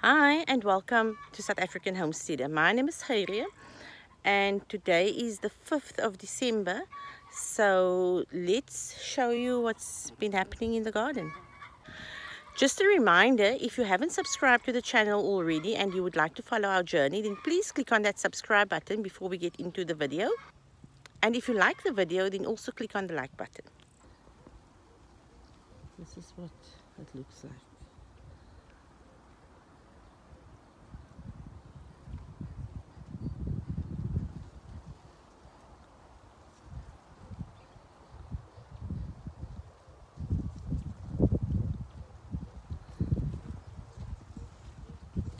Hi and welcome to South African Homesteader. My name is Khairia and today is the 5th of December. So let's show you what's been happening in the garden. Just a reminder, if you haven't subscribed to the channel already and you would like to follow our journey, then please click on that subscribe button before we get into the video. And if you like the video, then also click on the like button. This is what it looks like.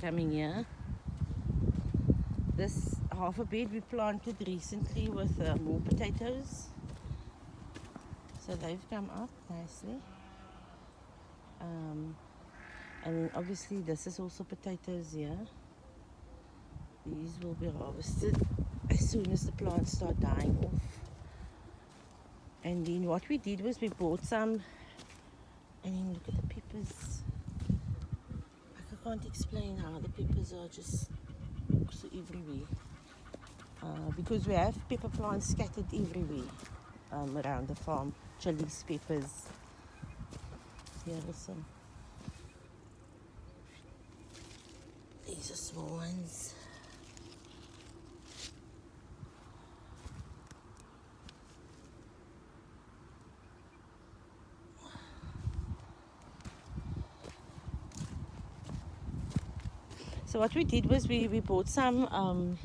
Coming here. This half a bed we planted recently with more potatoes. So they've come up nicely. And obviously this is also potatoes here. These will be harvested as soon as the plants start dying off. And then what we did was we bought some, and then look at the peppers. Like, I can't explain how the peppers are just so everywhere. Because we have pepper plants scattered everywhere around the farm. Chilies, peppers. Here are some. These are small ones. So what we did was we bought some,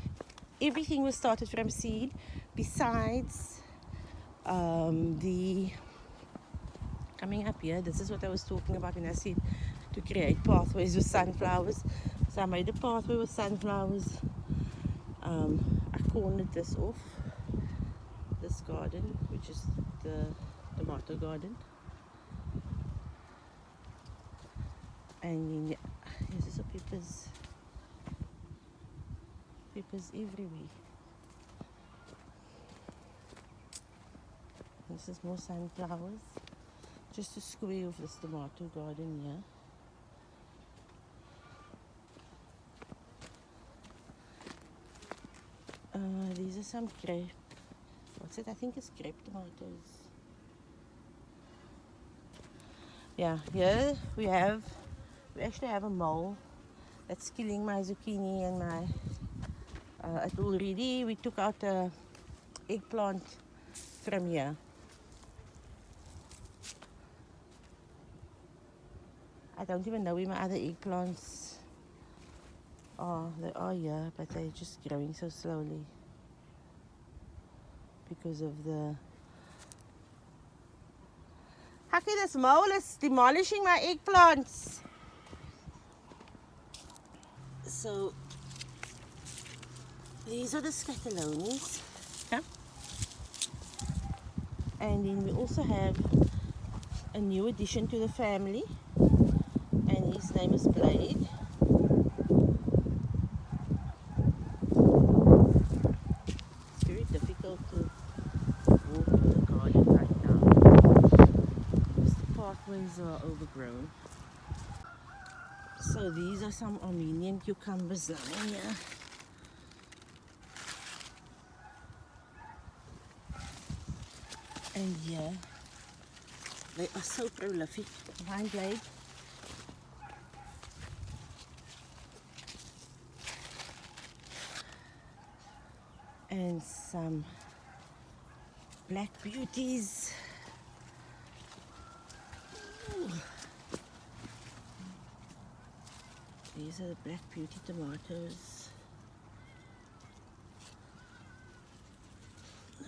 everything was started from seed, besides the, coming up here, this is what I was talking about when I said to create pathways with sunflowers. So I made a pathway with sunflowers. I cornered this off, this garden, which is the tomato garden. And then, yeah, this is the peppers. Peppers everywhere. This is more sunflowers. Just a square of this tomato garden here. These are some grape. What's it? I think it's grape tomatoes. Yeah, here we actually have a mole that's killing my zucchini and my. We took out a eggplant from here. I don't even know where my other eggplants are. They are here, but they're just growing so slowly because of the. Haki, this mole is demolishing my eggplants. So these are the scatolonis. Yeah. And then we also have a new addition to the family, and his name is Blade. It's very difficult to walk in the garden right now because the pathways are overgrown. So these are some Armenian cucumbers lying here. And yeah, they are so prolific. Behind Blade. And some black beauties. Ooh. These are the black beauty tomatoes.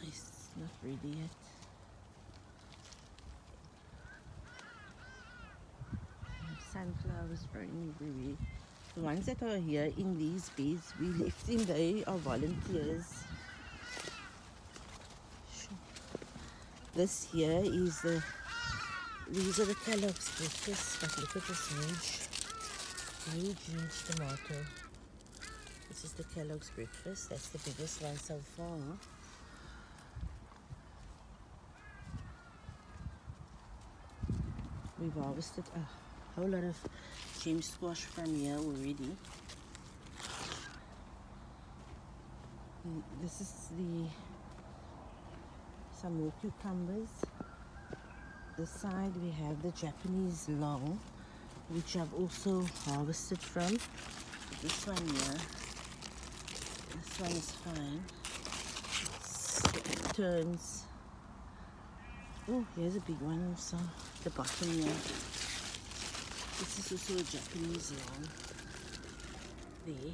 Nice, not ready yet. Sunflowers growing everywhere. The ones that are here in these beds, we left them. They are volunteers. This here is these are the Kellogg's breakfast, but look at this huge tomato. This is the Kellogg's breakfast. That's the biggest one so far. We've harvested whole lot of gem squash from here already. This is some more cucumbers. This side we have the Japanese long, which I've also harvested from. This one here, this one is fine. It turns. Oh, here's a big one also. The bottom here. This is also a Japanese long. There.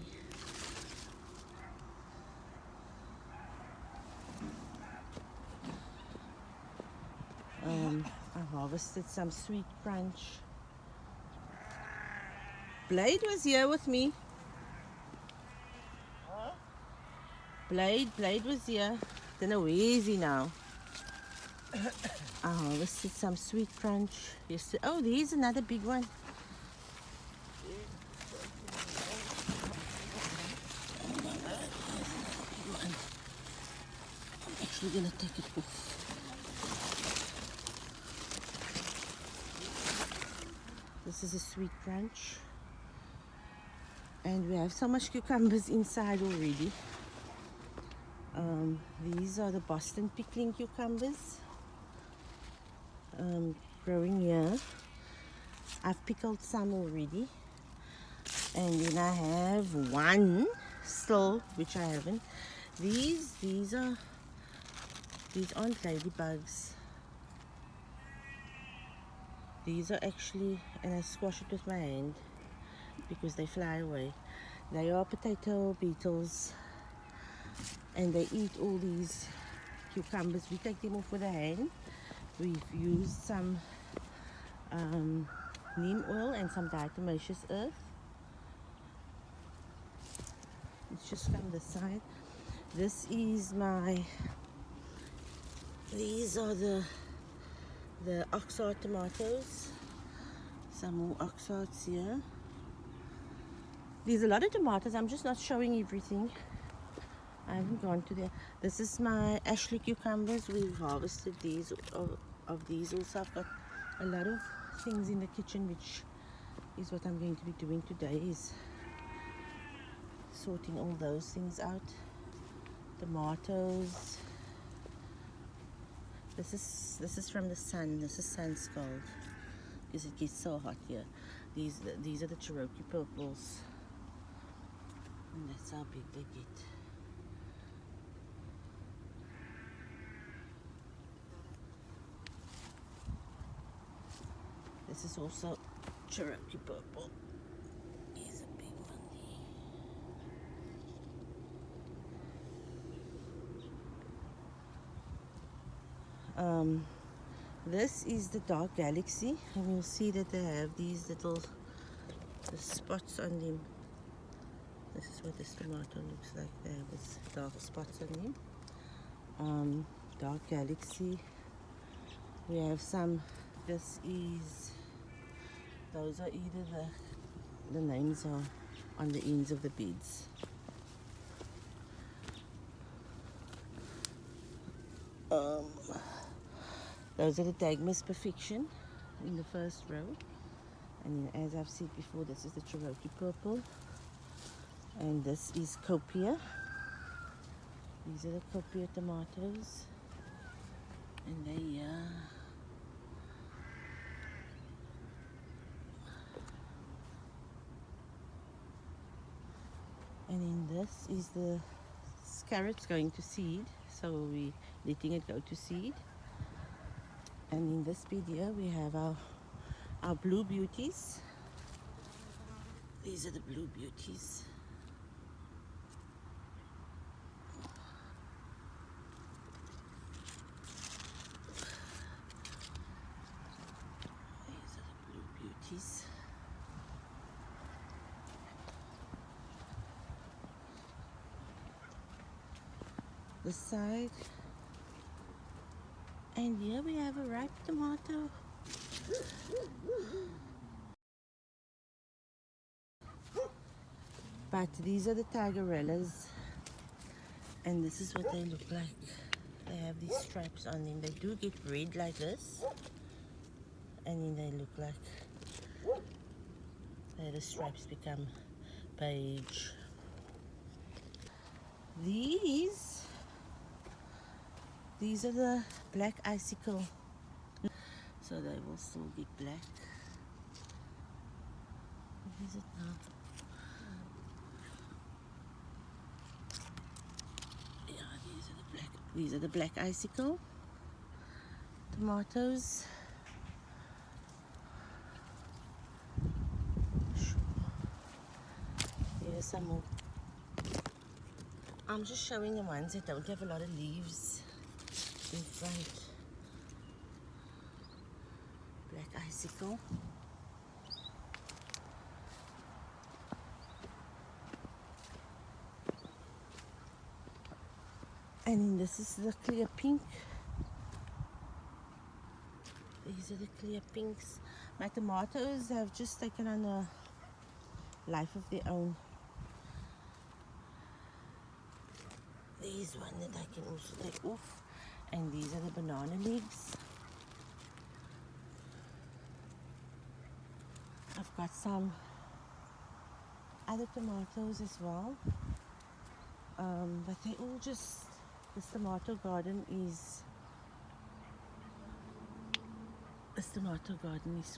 I harvested some sweet crunch. Blade was here with me. Blade was here. Don't know where is he now. I harvested some sweet crunch yesterday. Oh, there's another big one. I'm actually gonna take it off. This is a sweet crunch. And we have so much cucumbers inside already. These are the Boston pickling cucumbers. Growing here. I've pickled some already. And then I have one still, which I haven't. These aren't ladybugs. These are actually, and I squash it with my hand because they fly away. They are potato beetles, and they eat all these cucumbers. We take them off with a hand. We've used some neem oil and some diatomaceous earth. It's just from the side. This is these are the oxide tomatoes. Some more oxides here. There's a lot of tomatoes. I'm just not showing everything. I haven't gone to there. This is my Ashley cucumbers. We've harvested these of these also. I've got a lot of things in the kitchen, which is what I'm going to be doing today, is sorting all those things out. Tomatoes. This is from the sun. This is sun scald because it gets so hot here. These are the Cherokee purples, and that's how big they get. This is also Cherokee purple. Here's a big one there. This is the Dark Galaxy, and you'll see that they have these little spots on them. This is what this tomato looks like. They have this dark spots on them. Dark Galaxy. We have some. Those are either the names are on the ends of the beads. Those are the Dagmas Perfection in the first row. And then, as I've said before, this is the Cherokee Purple. And this is Copia. These are the Copia tomatoes. And they and then this is the carrots going to seed, so we're letting it go to seed. And in this bed here we have our blue beauties. These are the blue beauties. These are the blue beauties. The side, and here we have a ripe tomato. But these are the tigerellas, and this is what they look like. They have these stripes on them. They do get red like this, and then they look like There the stripes become beige. These are the black icicle, so they will still be black. What is it now? Yeah, these are the black icicle tomatoes. Here's some more. I'm just showing the ones that don't have a lot of leaves in front. Black icicle. And this is the clear pink. These are the clear pinks. My tomatoes have just taken on a life of their own. These one that I can also take off, and these are the banana leaves. I've got some other tomatoes as well, but they all just, this tomato garden is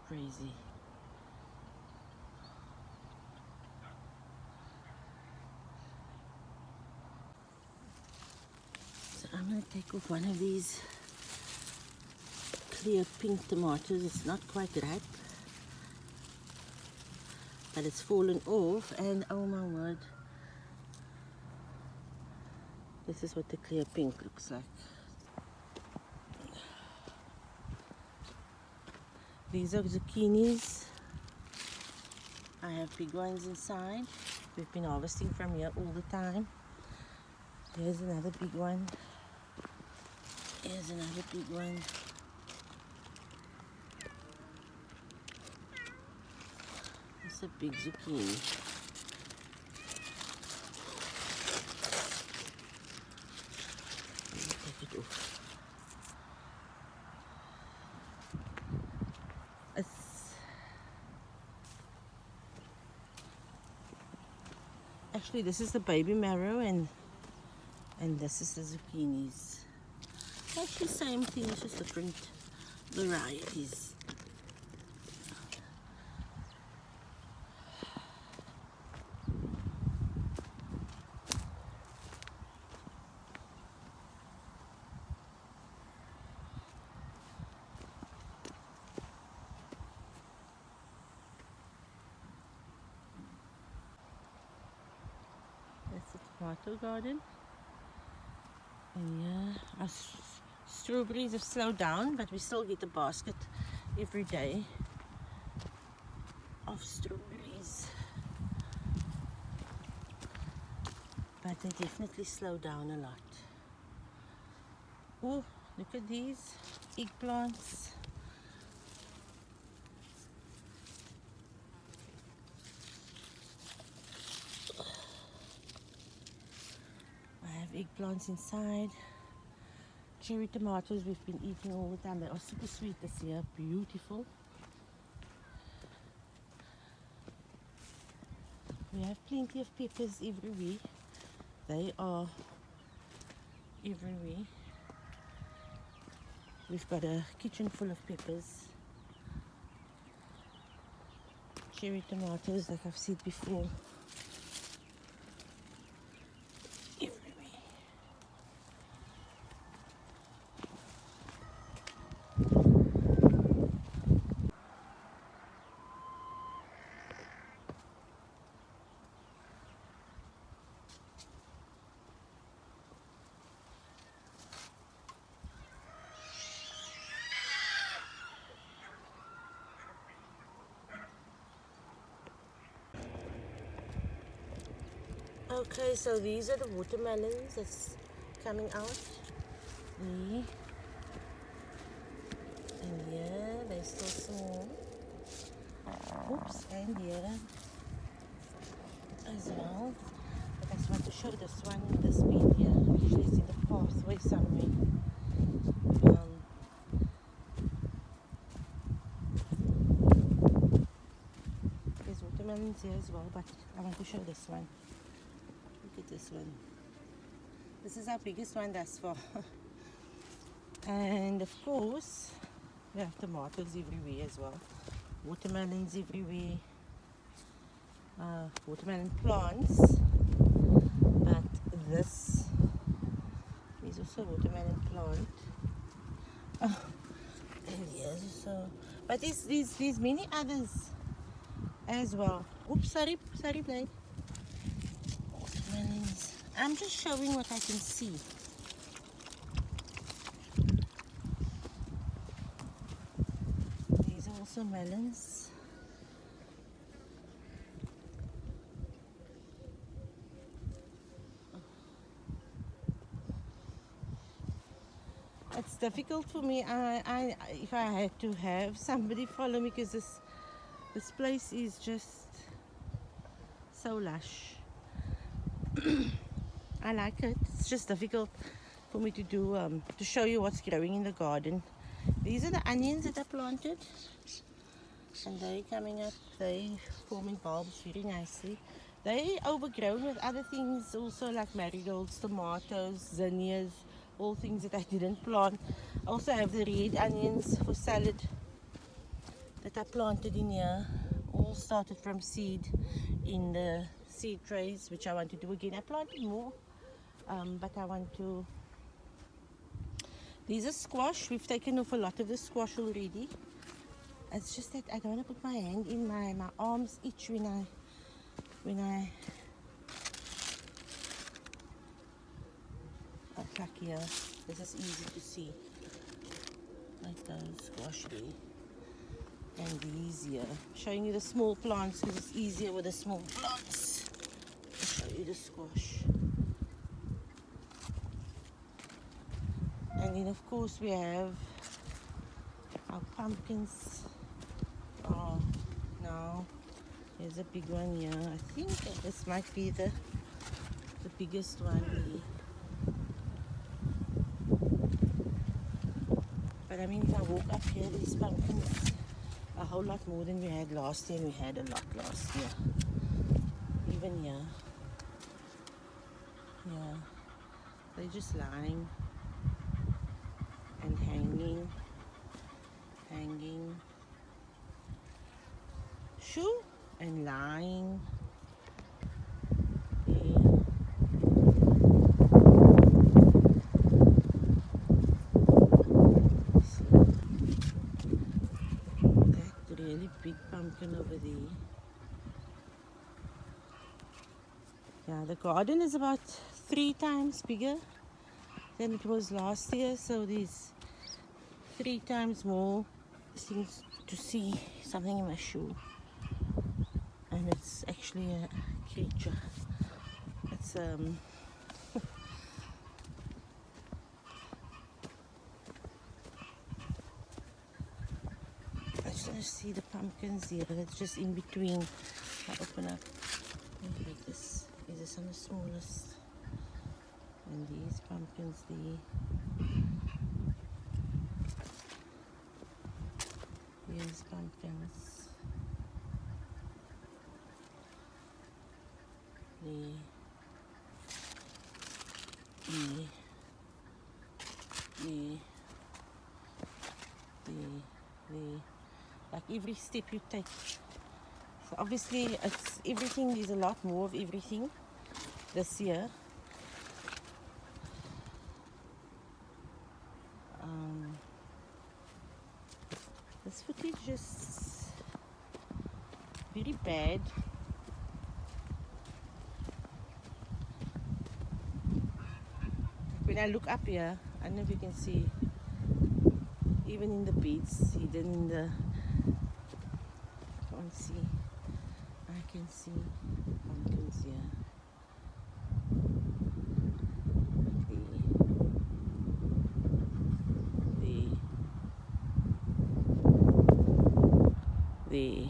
crazy. So I'm going to take off one of these clear pink tomatoes. It's not quite ripe, but it's fallen off, and oh my word, this is what the clear pink looks like. These are zucchinis. I have big ones inside. We've been harvesting from here all the time. Here's another big one. Here's another big one. It's a big zucchini. Let me take it off. Actually, this is the baby marrow, and this is the zucchinis. Actually, same thing, it's just different varieties. That's the tomato garden. And yeah, our strawberries have slowed down, but we still get a basket every day of strawberries. But they definitely slow down a lot. Oh, look at these eggplants. Eggplants inside. Cherry tomatoes we've been eating all the time. They are super sweet this year. Beautiful. We have plenty of peppers everywhere. They are everywhere. We've got a kitchen full of peppers. Cherry tomatoes, like I've said before. Okay, so these are the watermelons that's coming out. There. And yeah, they're still small. Oops, and here as well. But I just want to show this one in this bed here. Usually it's in the pathway somewhere. watermelons here as well, but I want to show this one. Look at this one. This is our biggest one thus far. And of course, we have tomatoes everywhere as well. Watermelons everywhere. Watermelon plants. But this is also a watermelon plant. Oh, and yes, so. But there's many others as well. Oops, sorry, babe. Watermelons. I'm just showing what I can see. These are also melons. It's difficult for me. If I had to have somebody follow me, because this place is just so lush. I like it. It's just difficult for me to do to show you what's growing in the garden. These are the onions that I planted, and they're coming up. They're forming bulbs very nicely. They overgrown with other things also, like marigolds, tomatoes, zinnias, all things that I didn't plant. I also have the red onions for salad that I planted in here. All started from seed in the seed trays, which I want to do again. I planted more, but I want to. These are squash. We've taken off a lot of the squash already. It's just that I don't want to put my hand in my arms itch when I pluck here. This is easy to see, like those squash there, and these here. I'm showing you the small plants because it's easier with the small plants. I'll show you the squash. And then of course we have our pumpkins. Oh no, there's a big one here. I think that this might be the biggest one here. But I mean, if I walk up here, these pumpkins a whole lot more than we had last year, and we had a lot last year. Even here. Yeah. They're just lying and hanging. Shoo! And lying. Really big pumpkin over there. Yeah, the garden is about 3 times bigger than it was last year, so there's 3 times more things to see. Something in my shoe, and it's actually a creature. It's I just want to see the pumpkins here. That's just in between. I open up. Maybe like this. Is this on the smallest? And these pumpkins there. These pumpkins. There. Like every step you take. So obviously it's everything, there's a lot more of everything this year. This footage is very bad. When I look up here, I don't know if you can see, even in the beads, hidden in the, I can't see, I can see pumpkins here. There.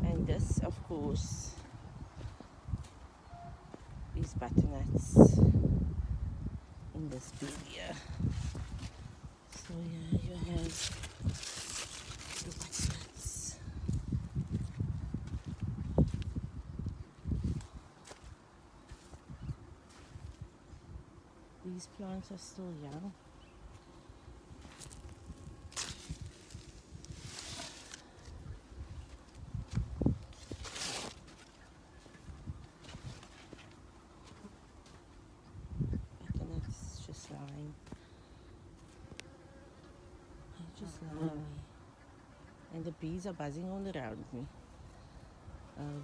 And this, of course, is butternuts in this big here. So yeah, you have the butternut. These plants are still young. Butternuts just lying. They're just lying there. And the bees are buzzing all around me.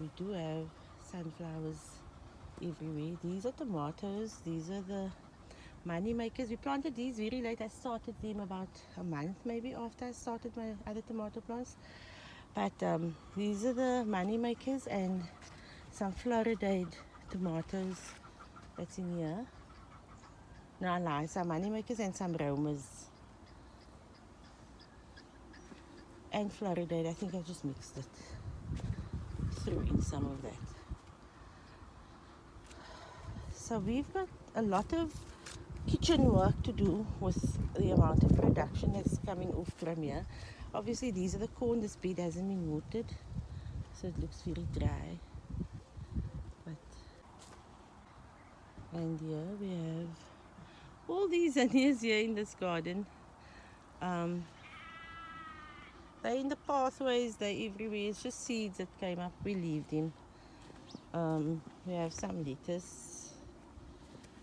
We do have sunflowers everywhere. These are tomatoes. These are the money makers. We planted these very late. I started them about a month maybe after I started my other tomato plants. But these are the money makers and some Floridade tomatoes that's in here. No, I lie. Some money makers and some Romas. And Floridade. I think I just mixed it. Threw in some of that. So we've got a lot of kitchen work to do with the amount of production that's coming off from here. Obviously these are the corn. This bed hasn't been watered, so it looks very dry. And here we have all these onions here in this garden. They're in the pathways, they're everywhere. It's just seeds that came up, we leave them. We have some lettuce.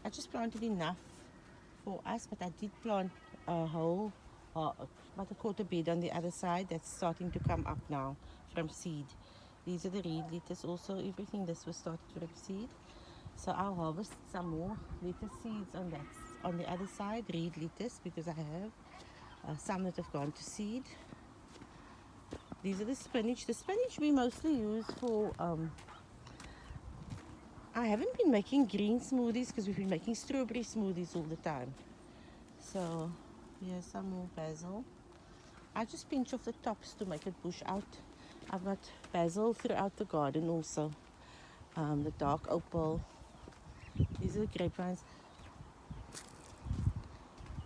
I just planted enough for us, but I did plant a whole about a quarter bed on the other side that's starting to come up now from seed. These are the red lettuce also. Everything this was started from seed. So I'll harvest some more lettuce seeds on the other side, red lettuce, because I have some that have gone to seed. These are the spinach. The spinach we mostly use for I haven't been making green smoothies because we've been making strawberry smoothies all the time. So here's some more basil. I just pinch off the tops to make it bush out. I've got basil throughout the garden also. The dark opal. These are the grapevines.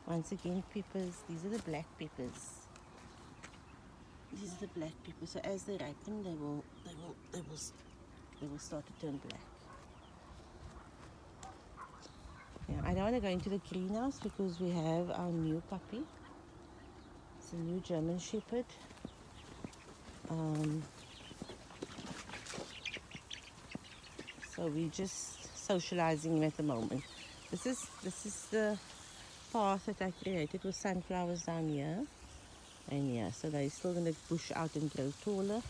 Once again, peppers. These are the black peppers. These are the black peppers. So as they ripen, they will start to turn black. Yeah, I don't want to go into the greenhouse because we have our new puppy. It's a new German Shepherd. So we're just socializing him at the moment. This is the path that I created with sunflowers down here. And yeah, so they're still going to bush out and grow taller.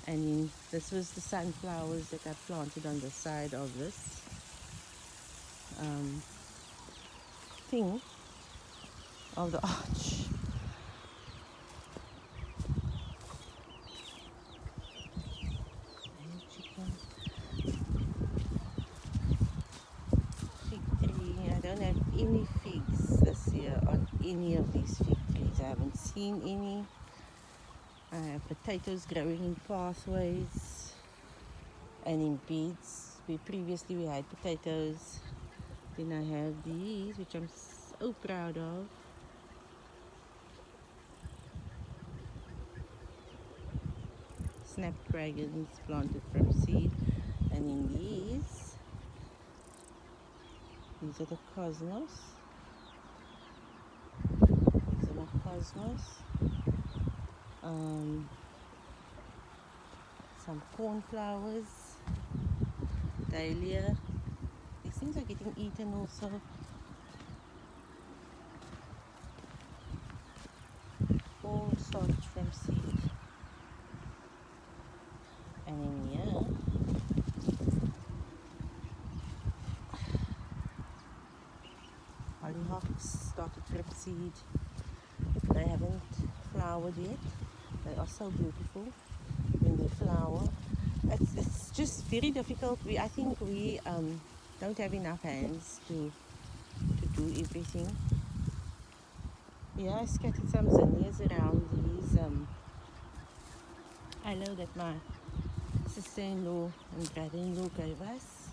And then this was the sunflowers that I planted on the side of this thing of the arch. Fig tree. I don't have any figs this year on any of these fig trees. I haven't seen any. I have potatoes growing in pathways and in beds. Previously we had potatoes. Then I have these, which I'm so proud of. Snapdragons planted from seed. And in these are the cosmos. These are my cosmos. Some cornflowers, dahlia. These things are getting eaten also. All started from seed. And in here, hollyhocks started from seed. They haven't flowered yet. They are so beautiful when they flower. It's just very difficult. I think we don't have enough hands to do everything. Yeah, I scattered some zinnias around these aloe that my sister-in-law and brother-in-law gave us.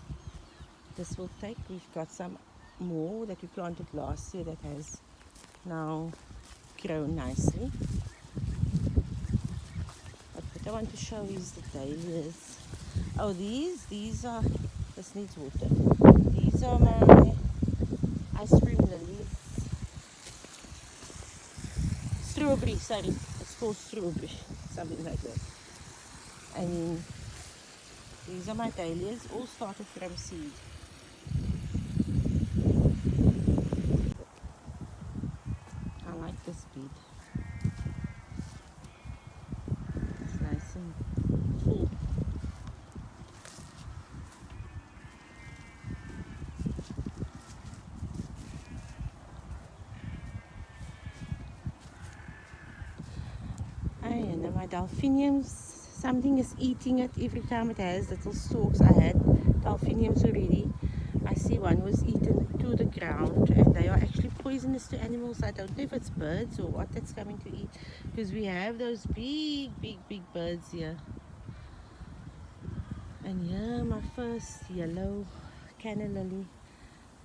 This will take. We've got some more that we planted last year that has now grown nicely. But what I want to show is the dahlias. Oh, these are, this needs water. These are my ice cream lilies. Strawberry, sorry. It's called strawberry, something like that. And these are my dahlias, all started from seed. I like this bed. It's nice and full. And then my delphiniums, something is eating it every time. It has little stalks. I had delphiniums already. I see one was eaten to the ground, and they are actually poisonous to animals. I don't know if it's birds or what that's coming to eat, because we have those big birds here. And here my first yellow canna lily.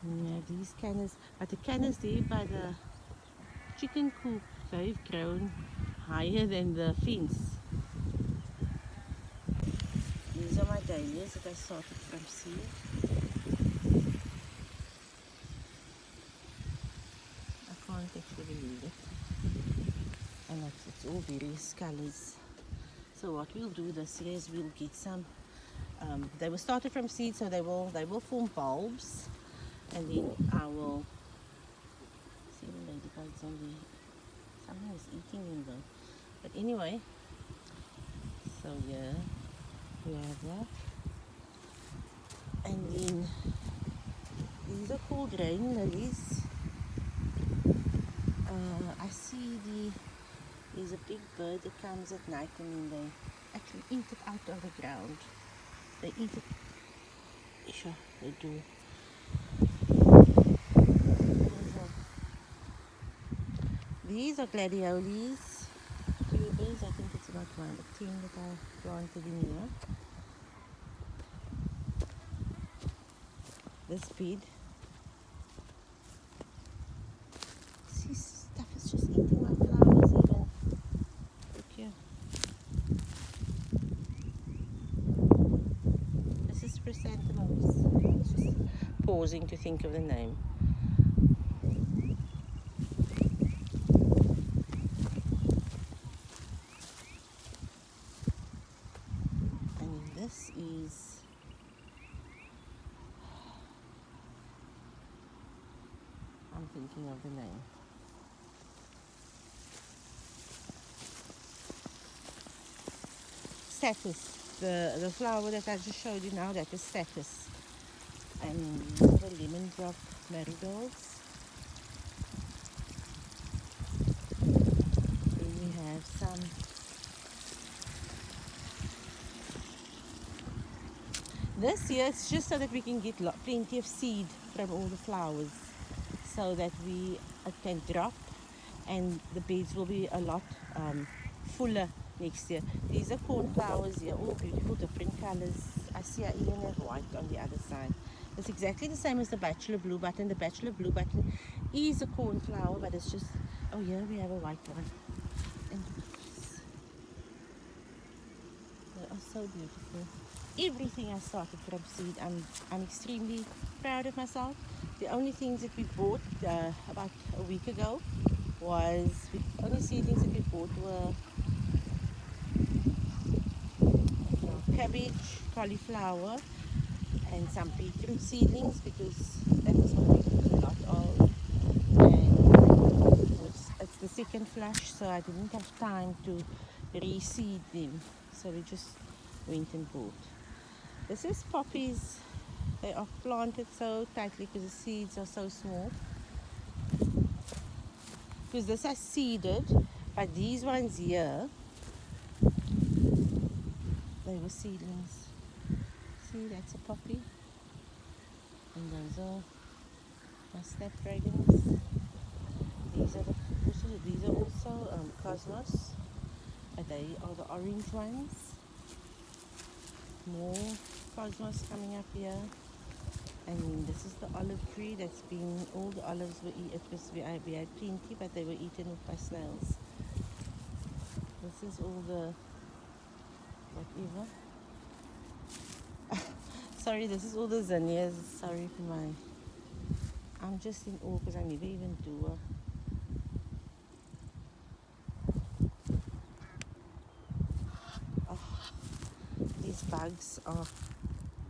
And we have these cannas, but the cannas there by the chicken coop, they've grown higher than the fence. These are my dahlias that I started from seed. I can't actually believe it. And it's all various colors. So what we'll do this year is we'll get some. They were started from seed, so they will form bulbs, and then I will see the ladybugs on there. Something is eating them though. But anyway, so yeah, we have that. And then these are called rain lilies. I see there's a big bird that comes at night, and then they actually eat it out of the ground. They eat it. Sure, they do. These are gladioles, tubers. I think it's about 10 that I planted in here. This bed. See, stuff is just eating my flowers even. Look here. This is chrysanthemums. Just pausing to think of the name. And this is I'm thinking of the name. Stachys. The flower that I just showed you now, that is stachys. And these are the lemon drop marigolds. Then we have some this year. It's just so that we can get plenty of seed from all the flowers, so that it can drop, and the beds will be a lot fuller next year. These are cornflowers here, all beautiful different colors. I see I even have white on the other side. It's exactly the same as the bachelor blue button. The bachelor blue button is a cornflower, but it's just, oh yeah, we have a white one. And they are so beautiful. Everything I started from seed. I'm extremely proud of myself. The only things that we bought about a week ago was, the only seedlings that we bought were cabbage, cauliflower, and some beetroot seedlings, because that is what we use a lot of. And it's the second flush, so I didn't have time to reseed them, so we just went and bought. This is poppies. They are planted so tightly because the seeds are so small. Because this is seeded, but these ones here, they were seedlings. See, that's a poppy. And those are my snapdragons. These are also cosmos. But they are the orange ones. More cosmos coming up here. I mean, this is the olive tree that's been, all the olives were eaten. We had plenty, but they were eaten with by snails. This is all the, whatever. Sorry, this is all the zinnias. Sorry for my, I'm just in awe because I never even do these bugs are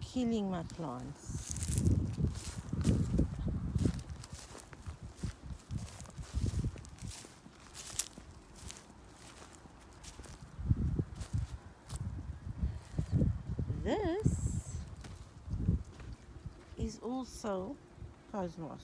killing my plants. This is also cosmos.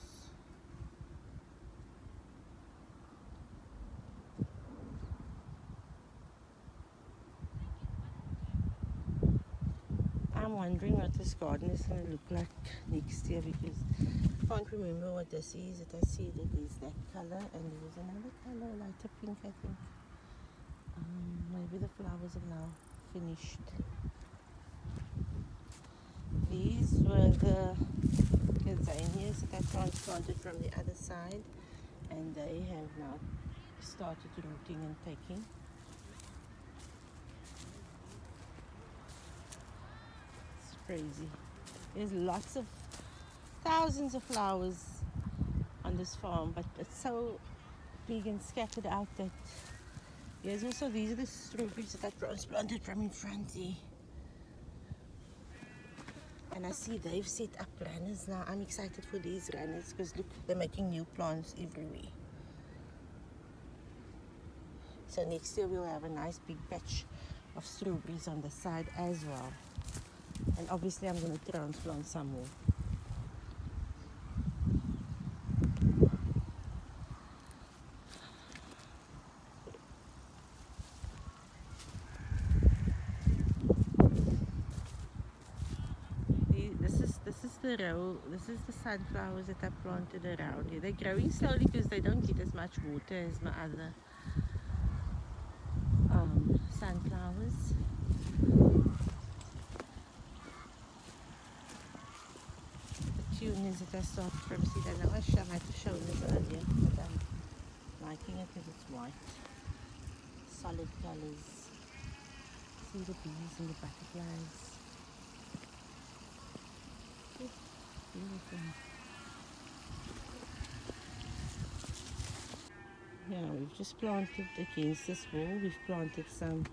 I'm wondering what this garden is going to look like next year because I can't remember what this is. I see that there's that color and there was another color, lighter pink, I think. Maybe the flowers are now finished. These were the gazanias that I transplanted from the other side, and they have now started rooting and taking. It's crazy. There's lots of thousands of flowers on this farm, but it's so big and scattered out that there's also, these are the strawberries that I transplanted from in front here. And I see they've set up runners now. I'm excited for these runners because look, they're making new plants everywhere. So next year we'll have a nice big patch of strawberries on the side as well. And obviously I'm going to transplant some more. This is the sunflowers that I planted around here. They're growing slowly because they don't get as much water as my other sunflowers. The tunas that I started from seed, I know I might have shown this earlier, but I'm liking it because it's white. Solid colors. See the bees and the butterflies. Beautiful. Yeah, we've just planted against this wall. We've planted some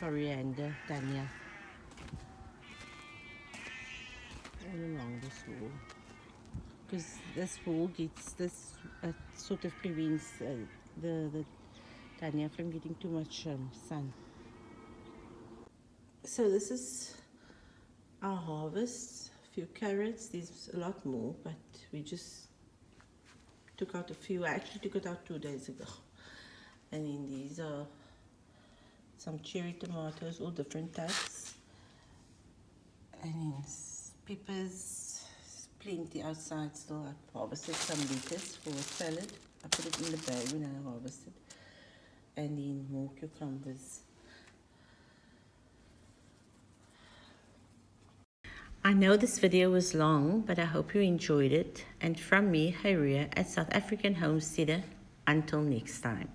coriander, tanya, all along this wall. Because this wall gets this sort of prevents the tanya from getting too much sun. So this is our harvest. A few carrots. There's a lot more, but we just took out a few. I actually took it out 2 days ago. And then these are some cherry tomatoes, all different types. And then peppers, plenty outside still. I harvested some lettuce for a salad. I put it in the bag when I harvested. And then more cucumbers. I know this video was long, but I hope you enjoyed it. And from me, Haria, at South African Homesteader, until next time.